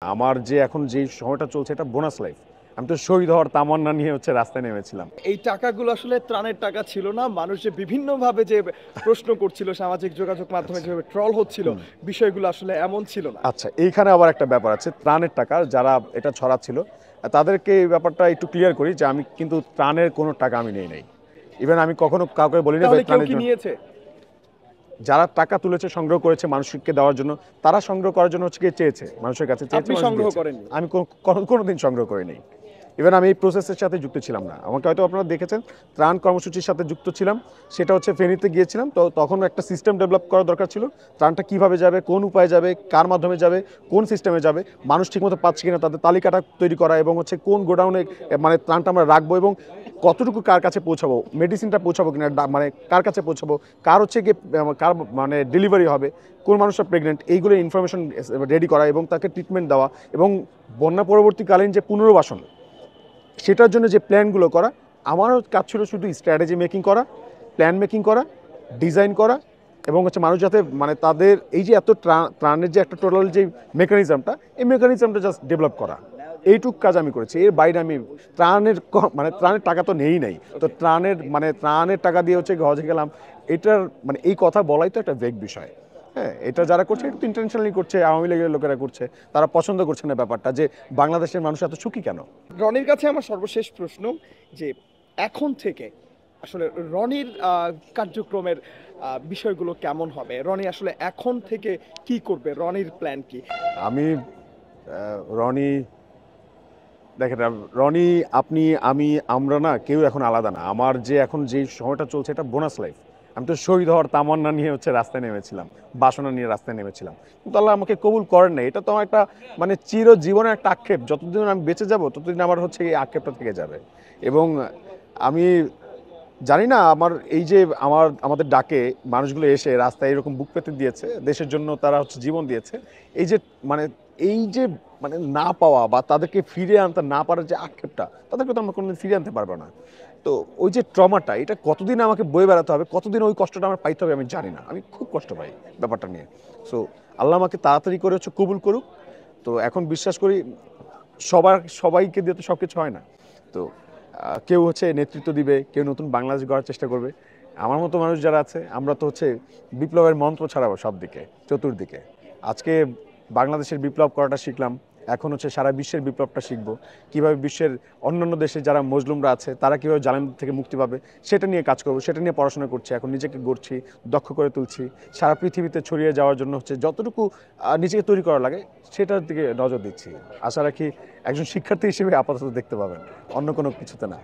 আমার যে এখন যে সময়টা চলছে এটা বোনাস লাইফ। আমি তো শহীদ হওয়ার তামান্না নিয়ে রাস্তায় নেমেছিলাম। এই টাকাগুলো আসলে ত্রাণের টাকা ছিল না। মানুষ যে বিভিন্নভাবে যে প্রশ্ন করছিল, সামাজিক যোগাযোগ মাধ্যমে আচ্ছা। যেভাবে ট্রল হচ্ছিল, হুম। বিষয়গুলো আসলে এমন ছিল না। আচ্ছা, এইখানে আবার একটা ব্যাপার আছে। ত্রাণের টাকা যারা এটা ছড়াচ্ছিল, তাদেরকে এই ব্যাপারটা একটু ক্লিয়ার করি যে আমি কিন্তু ত্রাণের কোনো টাকা আমি নেই নাই। ইভেন আমি কখনো কাউকে বলিনি ভাই তাহলে কেউ ত্রাণের কি জন্য। নিয়েছে? যারা টাকা তুলেছে, সংগ্রহ করেছে মানুষকে দেওয়ার জন্য, তারা সংগ্রহ করার জন্য হচ্ছে গিয়ে চেয়েছে। মানুষের কাছে চেয়েছে, আপনি মানুষ সংগ্রহ দিয়েছে। করেননি? আমি কোনোদিন সংগ্রহ করিনি। ইভেন আমি এই প্রসেসের সাথে যুক্ত ছিলাম না। আমাকে হয়তো আপনারা দেখেছেন ত্রাণ কর্মসূচির সাথে যুক্ত ছিলাম। সেটা হচ্ছে ফেনীতে গিয়েছিলাম। তো তখন একটা সিস্টেম ডেভেলপ করা দরকার ছিল। ত্রাণটা কিভাবে যাবে, কোন উপায়ে যাবে, কার মাধ্যমে যাবে, কোন সিস্টেমে যাবে, মানুষ ঠিকমতো পাচ্ছে কিনা তাদের তালিকাটা তৈরি করা, এবং হচ্ছে কোন গোডাউনে মানে ত্রাণটা আমরা রাখবো, এবং কতটুকু কার কাছে পৌঁছাবো, মেডিসিনটা পৌঁছাবো কিনা, মানে কার কাছে পৌঁছাবো, কার হচ্ছে গিয়ে কার মানে ডেলিভারি হবে, কোন মানুষটা প্রেগনেন্ট, এইগুলো ইনফরমেশন রেডি করা এবং তাকে ট্রিটমেন্ট দেওয়া, এবং বন্যা পরবর্তীকালীন যে পুনর্বাসন সেটার জন্য যে প্ল্যানগুলো করা। আমার কাজ ছিল শুধু স্ট্র্যাটেজি মেকিং করা, প্ল্যান মেকিং করা, ডিজাইন করা, এবং হচ্ছে মানুষ যাতে মানে তাদের এই যে এত ত্রাণের যে একটা টোটাল যে মেকানিজমটা, এই মেকানিজমটা জাস্ট ডেভেলপ করা, এইটুক কাজ আমি করেছি। এর বাইরে আমি ত্রাণের মানে ত্রাণের টাকা তো নেই নাই। তো ত্রাণের টাকা দিয়ে হচ্ছে হজে গেলাম, এটার মানে এই কথা বলাই তো একটা ভেগ বিষয়। হ্যাঁ, এটা যারা করছে এটা তো ইন্টেনশনালি করছে, আওয়ামী লীগের লোকেরা করছে, তারা পছন্দ করছে না ব্যাপারটা যে বাংলাদেশের মানুষ এত সুখী কেন। রনির কাছে আমার সর্বশেষ প্রশ্ন যে এখন থেকে আসলে রনির কার্যক্রমের বিষয়গুলো কেমন হবে? রনি আসলে এখন থেকে কি করবে? রনির প্ল্যান কি? আমি রনি, দেখেন রনি, আপনি, আমি, আমরা না কেউ এখন আলাদা না। আমার যে এখন যে সময়টা চলছে এটা বোনাস লাইফ। আমি তো শহীদ হওয়ার তামান্না নিয়ে রাস্তায় নেমেছিলাম, বাসনা নিয়ে রাস্তায় নেমেছিলাম, কিন্তু আল্লাহ আমাকে কবুল করেন নাই। এটা তো আমার একটা মানে চিরজীবনের একটা আক্ষেপ। যতদিন আমি বেঁচে যাব ততদিন আমার হচ্ছে এই আক্ষেপটা থেকে যাবে। এবং আমি জানি না আমার এই যে আমাদের ডাকে মানুষগুলো এসে রাস্তায় এরকম বুক পেতে দিয়েছে, দেশের জন্য তারা হচ্ছে জীবন দিয়েছে। এই যে মানে এই যে মানে না পাওয়া বা তাদেরকে ফিরিয়ে আনতে না পারার যে আক্ষেপটা, তাদেরকে তো আমরা কোনোদিন ফিরিয়ে আনতে পারবো না। তো ওই যে ট্রমাটা, এটা কতদিন আমাকে বয়ে বেড়াতে হবে, কতদিন ওই কষ্টটা আমার পাইতে হবে আমি জানি না। আমি খুব কষ্ট পাই ব্যাপারটা নিয়ে। সো আল্লাহ আমাকে তাড়াতাড়ি করে হচ্ছে কবুল করুক। তো এখন বিশ্বাস করি সবাইকে দিয়ে তো সব কিছু হয় না। তো কেউ হচ্ছে নেতৃত্ব দিবে, কেউ নতুন বাংলাদেশ গড়ার চেষ্টা করবে। আমার মতো মানুষ যারা আছে আমরা তো হচ্ছে বিপ্লবের মন্ত্র ছাড়াবো সব দিকে, চতুর্দিকে। আজকে বাংলাদেশের বিপ্লব করাটা শিখলাম, এখন হচ্ছে সারা বিশ্বের বিপ্লবটা শিখবো। কিভাবে বিশ্বের অন্যান্য দেশে যারা মজলুমরা আছে তারা কীভাবে জালেম থেকে মুক্তি পাবে সেটা নিয়ে কাজ করবো, সেটা নিয়ে পড়াশোনা করছি। এখন নিজেকে গড়ছি, দক্ষ করে তুলছি, সারা পৃথিবীতে ছড়িয়ে যাওয়ার জন্য হচ্ছে যতটুকু নিজেকে তৈরি করা লাগে সেটার দিকে নজর দিচ্ছি। আশা রাখি একজন শিক্ষার্থী হিসেবে আপাতত দেখতে পাবেন, অন্য কোনো কিছুতে না।